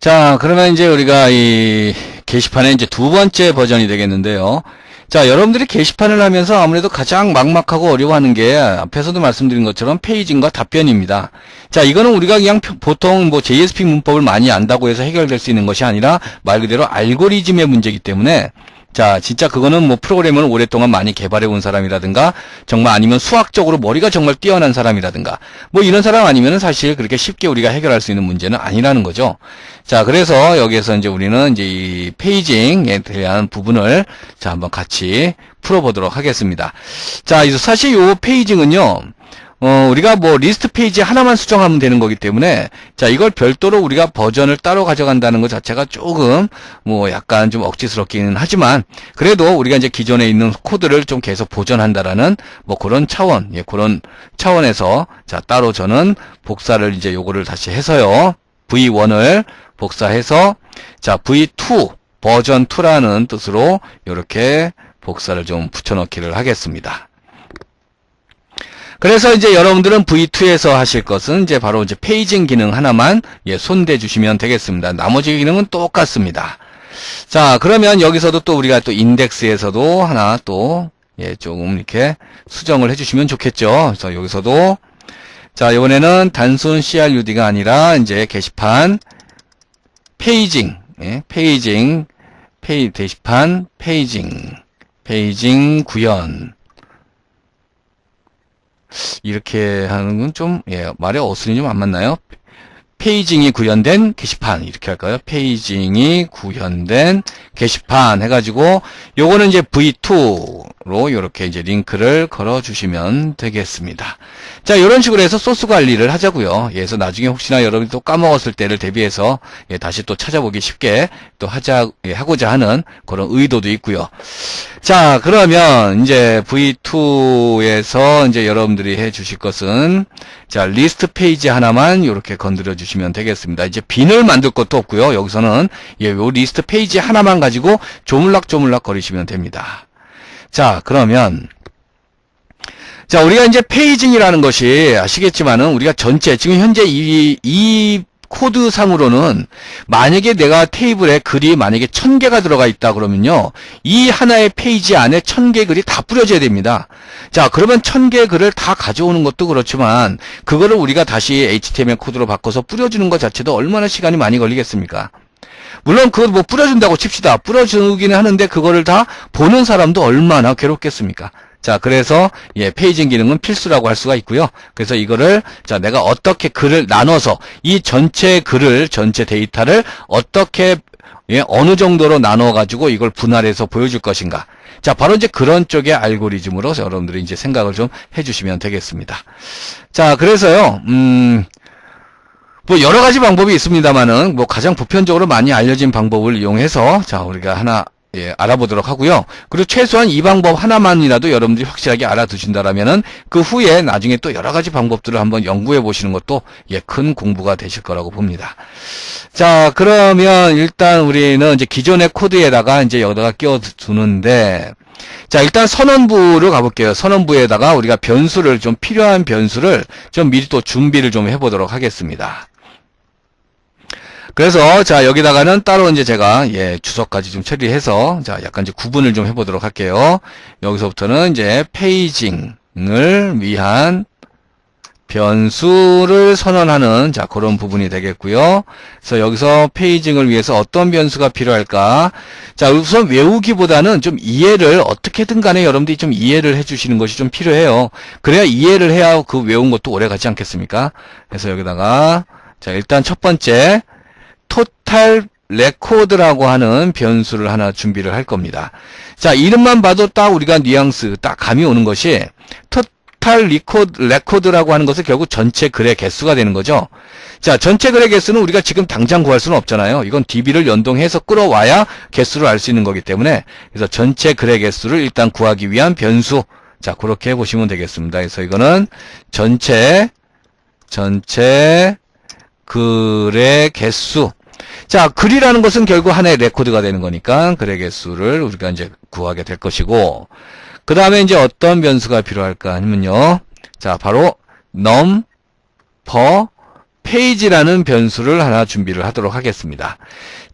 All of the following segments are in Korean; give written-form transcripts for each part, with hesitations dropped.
자, 그러면 이제 우리가 이 게시판의 이제 두 번째 버전이 되겠는데요. 자, 여러분들이 게시판을 하면서 아무래도 가장 막막하고 어려워하는 게 앞에서도 말씀드린 것처럼 페이징과 답변입니다. 자, 이거는 우리가 그냥 보통 뭐 JSP 문법을 많이 안다고 해서 해결될 수 있는 것이 아니라 말 그대로 알고리즘의 문제이기 때문에 자, 진짜 그거는 뭐 프로그램을 오랫동안 많이 개발해 온 사람이라든가 정말 아니면 수학적으로 머리가 정말 뛰어난 사람이라든가 뭐 이런 사람 아니면은 사실 그렇게 쉽게 우리가 해결할 수 있는 문제는 아니라는 거죠. 자, 그래서 여기에서 이제 우리는 이제 이 페이징에 대한 부분을 자, 한번 같이 풀어보도록 하겠습니다. 자, 사실 요 페이징은요. 우리가 뭐 리스트 페이지 하나만 수정하면 되는 거기 때문에 자, 이걸 별도로 우리가 버전을 따로 가져간다는 것 자체가 조금 뭐 약간 좀 억지스럽기는 하지만 그래도 우리가 이제 기존에 있는 코드를 좀 계속 보존한다라는 뭐 그런 차원, 예, 그런 차원에서 자, 따로 저는 복사를 이제 요거를 다시 해서요. V1을 복사해서 자, V2 버전 2라는 뜻으로 이렇게 복사를 좀 붙여넣기를 하겠습니다. 그래서 이제 여러분들은 V2에서 하실 것은 이제 바로 이제 페이징 기능 하나만 예, 손대 주시면 되겠습니다. 나머지 기능은 똑같습니다. 자, 그러면 여기서도 또 우리가 또 인덱스에서도 하나 또 예, 조금 이렇게 수정을 해 주시면 좋겠죠. 그래서 여기서도 자, 이번에는 단순 CRUD가 아니라 이제 게시판 페이징, 예, 페이징, 게시판 페이징 구현 이렇게 하는 건 좀, 예, 말의 어순이 좀 안 맞나요? 페이징이 구현된 게시판, 이렇게 할까요? 페이징이 구현된 게시판 해가지고, 요거는 이제 V2로 이렇게 이제 링크를 걸어주시면 되겠습니다. 자, 이런 식으로 해서 소스 관리를 하자고요. 예, 그래서 나중에 혹시나 여러분이 또 까먹었을 때를 대비해서, 예, 다시 또 찾아보기 쉽게 또 하고자 하는 그런 의도도 있고요. 자, 그러면 이제 V2에서 이제 여러분들이 해 주실 것은 자, 리스트 페이지 하나만 이렇게 건드려 주시면 되겠습니다. 이제 빈을 만들 것도 없고요. 여기서는 예, 요 리스트 페이지 하나만 가지고 조물락조물락 거리시면 됩니다. 자, 그러면 자, 우리가 이제 페이징이라는 것이 아시겠지만은 우리가 전체 지금 현재 이 코드상으로는 만약에 내가 테이블에 글이 만약에 1000개가 들어가 있다 그러면요. 이 하나의 페이지 안에 1000개 글이 다 뿌려져야 됩니다. 자, 그러면 1000개 글을 다 가져오는 것도 그렇지만 그거를 우리가 다시 HTML 코드로 바꿔서 뿌려주는 것 자체도 얼마나 시간이 많이 걸리겠습니까? 물론 그걸 뭐 뿌려준다고 칩시다. 뿌려주기는 하는데 그거를 다 보는 사람도 얼마나 괴롭겠습니까? 자, 그래서 예, 페이징 기능은 필수라고 할 수가 있고요. 그래서 이거를 자, 내가 어떻게 글을 나눠서 이 전체 글을 전체 데이터를 어떻게 예, 어느 정도로 나눠 가지고 이걸 분할해서 보여줄 것인가. 자, 바로 이제 그런 쪽의 알고리즘으로 여러분들이 이제 생각을 좀 해주시면 되겠습니다. 자, 그래서요, 뭐 여러 가지 방법이 있습니다만은 뭐 가장 보편적으로 많이 알려진 방법을 이용해서 자, 우리가 하나 예, 알아보도록 하고요. 그리고 최소한 이 방법 하나만이라도 여러분들이 확실하게 알아두신다라면은 그 후에 나중에 또 여러 가지 방법들을 한번 연구해 보시는 것도 예, 큰 공부가 되실 거라고 봅니다. 자, 그러면 일단 우리는 이제 기존의 코드에다가 이제 여기다가 끼워두는데 자, 일단 선언부를 가볼게요. 선언부에다가 우리가 변수를 좀 필요한 변수를 좀 미리 또 준비를 좀 해보도록 하겠습니다. 그래서 자, 여기다가는 따로 이제 제가 예, 주소까지 좀 처리해서 자, 약간 이제 구분을 좀 해보도록 할게요. 여기서부터는 이제 페이징을 위한 변수를 선언하는 자, 그런 부분이 되겠고요. 그래서 여기서 페이징을 위해서 어떤 변수가 필요할까? 자, 우선 외우기보다는 좀 이해를 어떻게든 간에 여러분들이 좀 이해를 해주시는 것이 좀 필요해요. 그래야 이해를 해야 그 외운 것도 오래 가지 않겠습니까? 그래서 여기다가 자, 일단 첫 번째 토탈 레코드라고 하는 변수를 하나 준비를 할 겁니다. 자, 이름만 봐도 딱 우리가 뉘앙스 딱 감이 오는 것이 토탈 레코드라고 하는 것은 결국 전체 글의 개수가 되는 거죠. 자, 전체 글의 개수는 우리가 지금 당장 구할 수는 없잖아요. 이건 DB를 연동해서 끌어와야 개수를 알 수 있는 거기 때문에 그래서 전체 글의 개수를 일단 구하기 위한 변수 자, 그렇게 보시면 되겠습니다. 그래서 이거는 전체 글의 개수 자, 글이라는 것은 결국 하나의 레코드가 되는 거니까 글의 개수를 우리가 이제 구하게 될 것이고 그 다음에 이제 어떤 변수가 필요할까 하면요. 자, 바로 num per 페이지라는 변수를 하나 준비를 하도록 하겠습니다.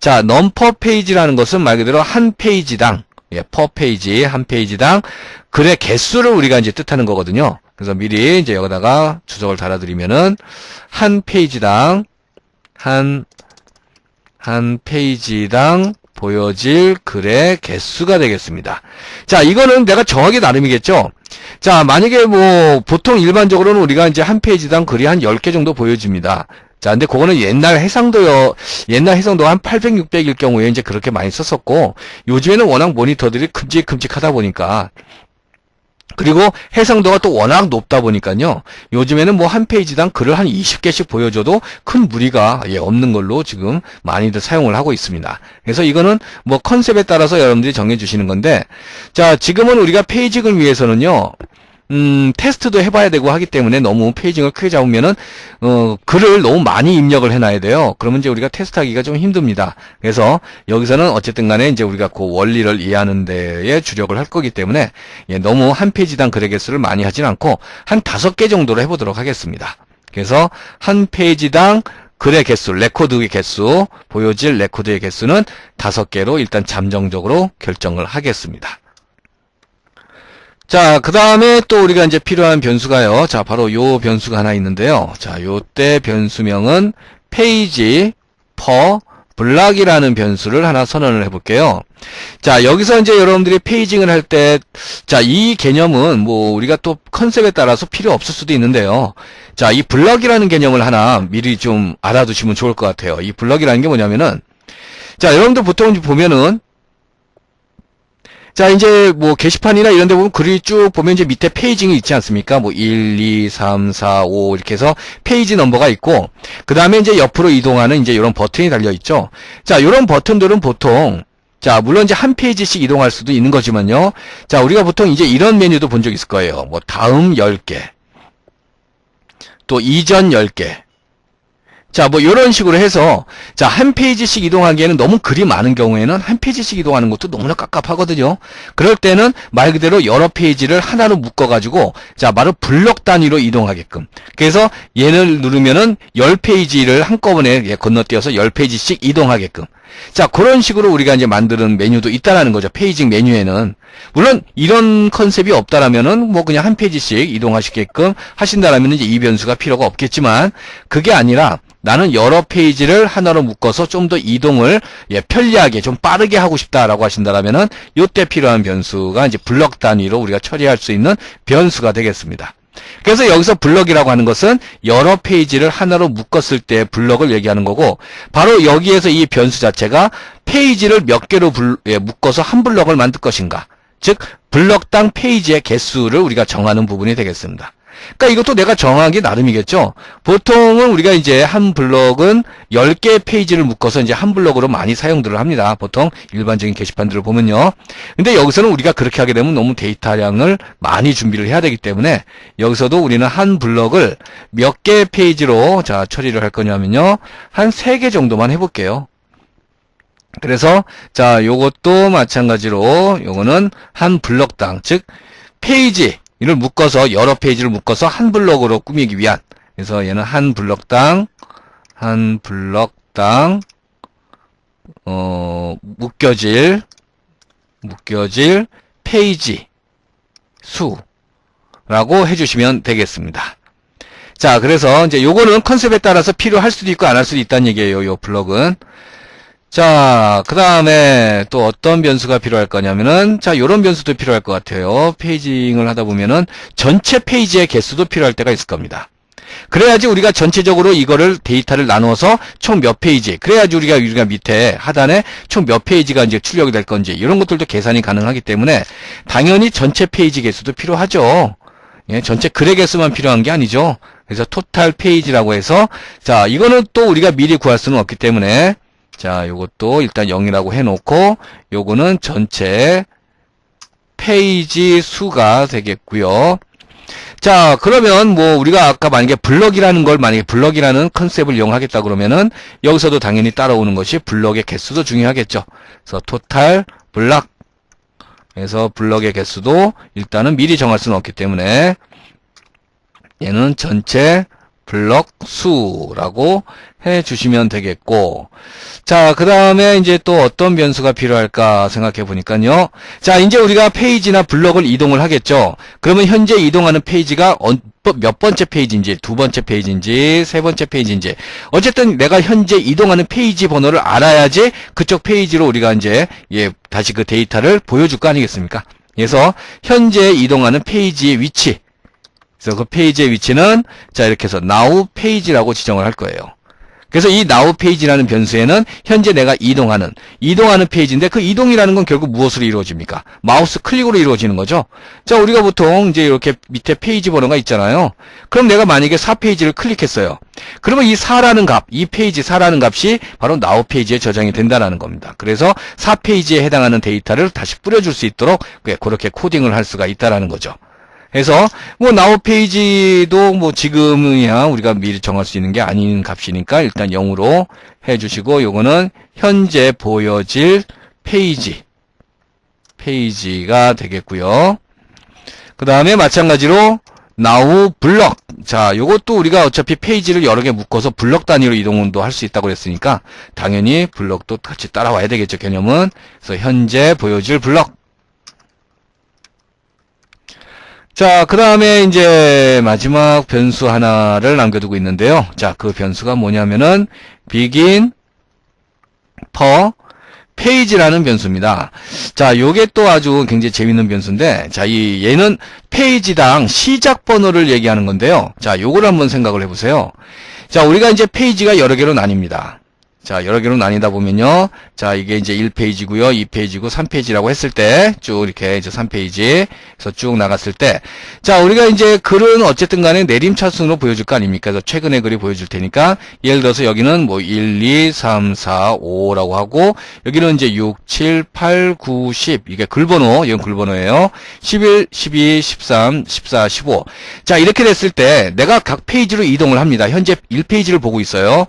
자, 넘퍼 페이지라는 것은 말 그대로 한 페이지당, 퍼 페이지, 한 페이지당 글의 개수를 우리가 이제 뜻하는 거거든요. 그래서 미리 이제 여기다가 주석을 달아드리면은 한 페이지당, 한 페이지당 보여질 글의 개수가 되겠습니다. 자, 이거는 내가 정하기 나름이겠죠? 자, 만약에 뭐, 보통 일반적으로는 우리가 이제 한 페이지당 글이 한 10개 정도 보여집니다. 자, 근데 그거는 옛날 해상도 한 800, 600일 경우에 이제 그렇게 많이 썼었고, 요즘에는 워낙 모니터들이 큼직큼직하다 보니까, 그리고 해상도가 또 워낙 높다 보니까요. 요즘에는 뭐 한 페이지당 글을 한 20개씩 보여줘도 큰 무리가 없는 걸로 지금 많이들 사용을 하고 있습니다. 그래서 이거는 뭐 컨셉에 따라서 여러분들이 정해주시는 건데, 자, 지금은 우리가 페이징을 위해서는요. 테스트도 해봐야 되고 하기 때문에 너무 페이징을 크게 잡으면은, 글을 너무 많이 입력을 해놔야 돼요. 그러면 이제 우리가 테스트하기가 좀 힘듭니다. 그래서 여기서는 어쨌든 간에 이제 우리가 그 원리를 이해하는 데에 주력을 할 거기 때문에, 너무 한 페이지당 글의 개수를 많이 하진 않고, 한 5개 정도로 해보도록 하겠습니다. 그래서 한 페이지당 글의 개수, 레코드의 개수, 보여질 레코드의 개수는 5개로 일단 잠정적으로 결정을 하겠습니다. 자, 그 다음에 또 우리가 이제 필요한 변수가요. 자, 바로 요 변수가 하나 있는데요. 자, 요때 변수명은 페이지 per 블락이라는 변수를 하나 선언을 해볼게요. 자, 여기서 이제 여러분들이 페이징을 할 때, 자, 이 개념은 뭐 우리가 또 컨셉에 따라서 필요 없을 수도 있는데요. 자, 이 블럭이라는 개념을 하나 미리 좀 알아두시면 좋을 것 같아요. 이 블럭이라는 게 뭐냐면은, 자, 여러분들 보통 보면은, 자, 이제 뭐 게시판이나 이런 데 보면 글이 쭉 보면 이제 밑에 페이징이 있지 않습니까? 뭐 1, 2, 3, 4, 5 이렇게 해서 페이지 넘버가 있고, 그 다음에 이제 옆으로 이동하는 이제 이런 버튼이 달려 있죠. 자, 이런 버튼들은 보통, 자, 물론 이제 한 페이지씩 이동할 수도 있는 거지만요. 자, 우리가 보통 이제 이런 메뉴도 본 적 있을 거예요. 뭐 다음 10개, 또 이전 10개. 자, 뭐 이런 식으로 해서, 자, 한 페이지씩 이동하기에는 너무 글이 많은 경우에는 한 페이지씩 이동하는 것도 너무나 깝깝하거든요. 그럴 때는 말 그대로 여러 페이지를 하나로 묶어가지고, 자, 바로 블럭 단위로 이동하게끔. 그래서 얘를 누르면은 10페이지를 한꺼번에 건너뛰어서 10페이지씩 이동하게끔. 자, 그런 식으로 우리가 이제 만드는 메뉴도 있다라는 거죠. 페이징 메뉴에는. 물론 이런 컨셉이 없다라면은 뭐 그냥 한 페이지씩 이동하시게끔 하신다라면 이제 이 변수가 필요가 없겠지만, 그게 아니라 나는 여러 페이지를 하나로 묶어서 좀 더 이동을 편리하게 좀 빠르게 하고 싶다라고 하신다라면은 요때 필요한 변수가 이제 블럭 단위로 우리가 처리할 수 있는 변수가 되겠습니다. 그래서 여기서 블럭이라고 하는 것은 여러 페이지를 하나로 묶었을 때 블럭을 얘기하는 거고, 바로 여기에서 이 변수 자체가 페이지를 몇 개로 묶어서 한 블럭을 만들 것인가, 즉 블럭당 페이지의 개수를 우리가 정하는 부분이 되겠습니다. 그러니까 이것도 내가 정하기 나름이겠죠. 보통은 우리가 이제 한 블럭은 10개의 페이지를 묶어서 이제 한 블럭으로 많이 사용들을 합니다. 보통 일반적인 게시판들을 보면요. 근데 여기서는 우리가 그렇게 하게 되면 너무 데이터량을 많이 준비를 해야 되기 때문에 여기서도 우리는 한 블럭을 몇 개의 페이지로 자, 처리를 할 거냐면요. 한 3개 정도만 해볼게요. 그래서 자, 요것도 마찬가지로 요거는 한 블럭당, 즉 페이지 이를 묶어서 여러 페이지를 묶어서 한 블럭으로 꾸미기 위한, 그래서 얘는 한 블럭당 묶여질 페이지 수라고 해주시면 되겠습니다. 자, 그래서 이제 요거는 컨셉에 따라서 필요할 수도 있고 안 할 수도 있다는 얘기예요. 요 블럭은. 자, 그 다음에 또 어떤 변수가 필요할 거냐면은, 자, 요런 변수도 필요할 것 같아요. 페이징을 하다 보면은 전체 페이지의 개수도 필요할 때가 있을 겁니다. 그래야지 우리가 전체적으로 이거를 데이터를 나누어서 총 몇 페이지, 그래야지 우리가 밑에 하단에 총 몇 페이지가 이제 출력이 될 건지 이런 것들도 계산이 가능하기 때문에 당연히 전체 페이지 개수도 필요하죠. 예, 전체 글의 개수만 필요한 게 아니죠. 그래서 토탈 페이지라고 해서, 자, 이거는 또 우리가 미리 구할 수는 없기 때문에, 자, 요것도 일단 0이라고 해놓고, 요거는 전체 페이지 수가 되겠고요. 자, 그러면 뭐 우리가 아까 만약에 블럭이라는 컨셉을 이용하겠다 그러면은 여기서도 당연히 따라오는 것이 블럭의 개수도 중요하겠죠. 그래서 토탈 블럭. 그래서 블럭의 개수도 일단은 미리 정할 수는 없기 때문에 얘는 전체 블럭 수라고 해 주시면 되겠고, 자, 그 다음에 이제 또 어떤 변수가 필요할까 생각해 보니까요. 자, 이제 우리가 페이지나 블럭을 이동을 하겠죠. 그러면 현재 이동하는 페이지가 몇 번째 페이지인지, 두 번째 페이지인지, 세 번째 페이지인지, 어쨌든 내가 현재 이동하는 페이지 번호를 알아야지 그쪽 페이지로 우리가 이제, 다시 그 데이터를 보여줄 거 아니겠습니까? 그래서 현재 이동하는 페이지의 위치, 그래서 그 페이지의 위치는 자, 이렇게 해서 now 페이지라고 지정을 할 거예요. 그래서 이 now 페이지라는 변수에는 현재 내가 이동하는 페이지인데, 그 이동이라는 건 결국 무엇으로 이루어집니까? 마우스 클릭으로 이루어지는 거죠. 자, 우리가 보통 이제 이렇게 밑에 페이지 번호가 있잖아요. 그럼 내가 만약에 4페이지를 클릭했어요. 그러면 이 4라는 값, 이 페이지 4라는 값이 바로 now 페이지에 저장이 된다는 겁니다. 그래서 4페이지에 해당하는 데이터를 다시 뿌려줄 수 있도록 그렇게 코딩을 할 수가 있다는 거죠. 그래서 뭐 now 페이지도 뭐 지금이야 우리가 미리 정할 수 있는 게 아닌 값이니까 일단 0으로 해주시고, 요거는 현재 보여질 페이지가 되겠고요. 그 다음에 마찬가지로 now 블럭. 자, 요것도 우리가 어차피 페이지를 여러 개 묶어서 블럭 단위로 이동도 할 수 있다고 그랬으니까 당연히 블럭도 같이 따라와야 되겠죠, 개념은. 그래서 현재 보여질 블럭. 자, 그 다음에 이제 마지막 변수 하나를 남겨두고 있는데요. 자, 그 변수가 뭐냐면은 begin per page라는 변수입니다. 자, 요게 또 아주 굉장히 재밌는 변수인데, 자, 얘는 페이지당 시작 번호를 얘기하는 건데요. 자, 요걸 한번 생각을 해보세요. 자, 우리가 이제 페이지가 여러 개로 나뉩니다. 자, 여러 개로 나뉘다 보면요. 자, 이게 이제 1페이지고요, 2페이지고, 3페이지라고 했을 때, 쭉 이렇게 이제 3페이지에서 쭉 나갔을 때, 자, 우리가 이제 글은 어쨌든 간에 내림차순으로 보여줄 거 아닙니까? 그래서 최근의 글이 보여줄 테니까, 예를 들어서 여기는 뭐 1, 2, 3, 4, 5라고 하고, 여기는 이제 6, 7, 8, 9, 10, 이게 글번호, 이건 글번호예요. 11, 12, 13, 14, 15. 자, 이렇게 됐을 때, 내가 각 페이지로 이동을 합니다. 현재 1페이지를 보고 있어요.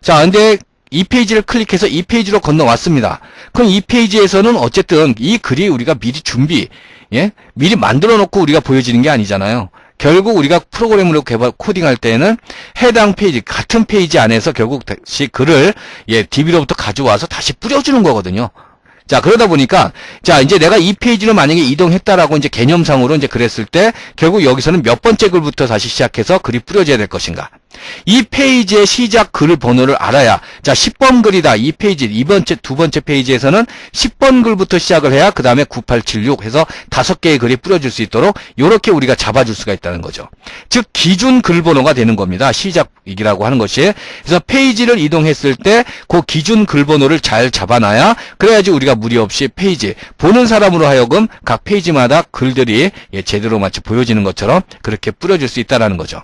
자, 근데, 이 페이지를 클릭해서 이 페이지로 건너왔습니다. 그럼 이 페이지에서는 어쨌든 이 글이 우리가 미리 미리 만들어 놓고 우리가 보여지는 게 아니잖아요. 결국 우리가 프로그램으로 코딩할 때는 해당 페이지, 같은 페이지 안에서 결국 다시 글을 DB로부터 가져와서 다시 뿌려주는 거거든요. 자, 그러다 보니까, 자, 이제 내가 이 페이지로 만약에 이동했다라고 이제 개념상으로 이제 그랬을 때, 결국 여기서는 몇 번째 글부터 다시 시작해서 글이 뿌려져야 될 것인가. 이 페이지의 시작 글 번호를 알아야, 자, 10번 글이다. 이 페이지, 두 번째 페이지에서는 10번 글부터 시작을 해야 그 다음에 9876 해서 5개의 글이 뿌려질 수 있도록 요렇게 우리가 잡아줄 수가 있다는 거죠. 즉, 기준 글 번호가 되는 겁니다. 시작이라고 하는 것이. 그래서 페이지를 이동했을 때 그 기준 글 번호를 잘 잡아놔야, 그래야지 우리가 무리 없이 페이지, 보는 사람으로 하여금 각 페이지마다 글들이 제대로 마치 보여지는 것처럼 그렇게 뿌려질 수 있다는 거죠.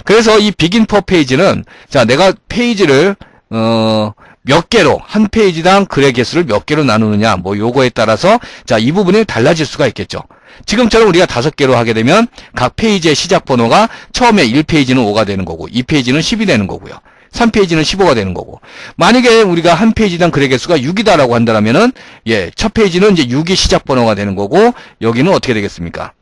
그래서 이 begin per page는, 자, 내가 페이지를 몇 개로, 한 페이지당 글의 개수를 몇 개로 나누느냐, 뭐 요거에 따라서, 자, 이 부분이 달라질 수가 있겠죠. 지금처럼 우리가 5개로 하게 되면 각 페이지의 시작 번호가 처음에 1페이지는 5가 되는 거고, 2페이지는 10이 되는 거고요. 3페이지는 15가 되는 거고. 만약에 우리가 한 페이지당 글의 개수가 6이다라고 한다면은, 첫 페이지는 이제 6이 시작 번호가 되는 거고, 여기는 어떻게 되겠습니까?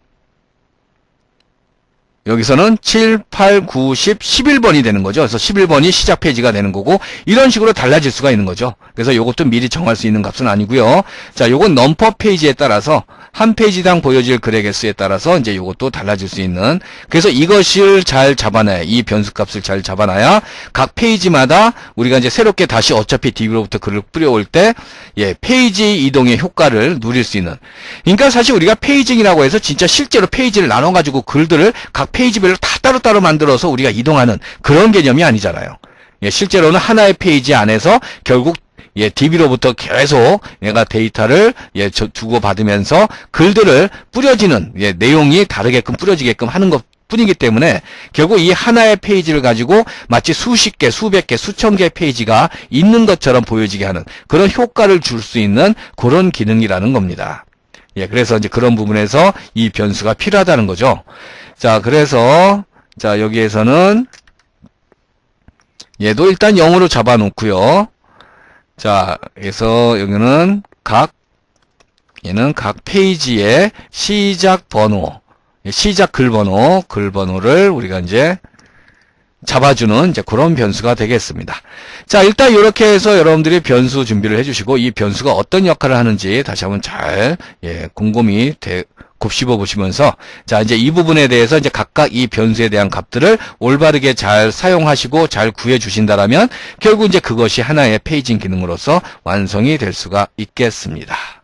여기서는 7, 8, 9, 10, 11번이 되는 거죠. 그래서 11번이 시작 페이지가 되는 거고, 이런 식으로 달라질 수가 있는 거죠. 그래서 요것도 미리 정할 수 있는 값은 아니고요. 자, 요건 넘버 페이지에 따라서 한 페이지당 보여질 글의 개수에 따라서 이제 요것도 달라질 수 있는, 그래서 이것을 잘 잡아놔야, 이 변수 값을 잘 잡아놔야 각 페이지마다 우리가 이제 새롭게 다시 어차피 DB로부터 글을 뿌려올 때 페이지 이동의 효과를 누릴 수 있는. 그러니까 사실 우리가 페이징이라고 해서 진짜 실제로 페이지를 나눠 가지고 글들을 각 페이지별로 다 따로따로 만들어서 우리가 이동하는 그런 개념이 아니잖아요. 실제로는 하나의 페이지 안에서 결국 DB로부터 계속 얘가 데이터를 주고받으면서 글들을 뿌려지는, 내용이 다르게끔 뿌려지게끔 하는 것 뿐이기 때문에 결국 이 하나의 페이지를 가지고 마치 수십 개, 수백 개, 수천 개의 페이지가 있는 것처럼 보여지게 하는 그런 효과를 줄 수 있는 그런 기능이라는 겁니다. 그래서 이제 그런 부분에서 이 변수가 필요하다는 거죠. 자, 그래서, 자, 여기에서는 얘도 일단 0으로 잡아놓고요. 자, 그래서 여기는 얘는 각 페이지의 시작 번호, 시작 글번호를 우리가 이제 잡아주는 이제 그런 변수가 되겠습니다. 자, 일단 이렇게 해서 여러분들이 변수 준비를 해주시고 이 변수가 어떤 역할을 하는지 다시 한번 잘 곰곰이 곱씹어 보시면서 자, 이제 이 부분에 대해서 이제 각각 이 변수에 대한 값들을 올바르게 잘 사용하시고 잘 구해 주신다라면 결국 이제 그것이 하나의 페이징 기능으로서 완성이 될 수가 있겠습니다.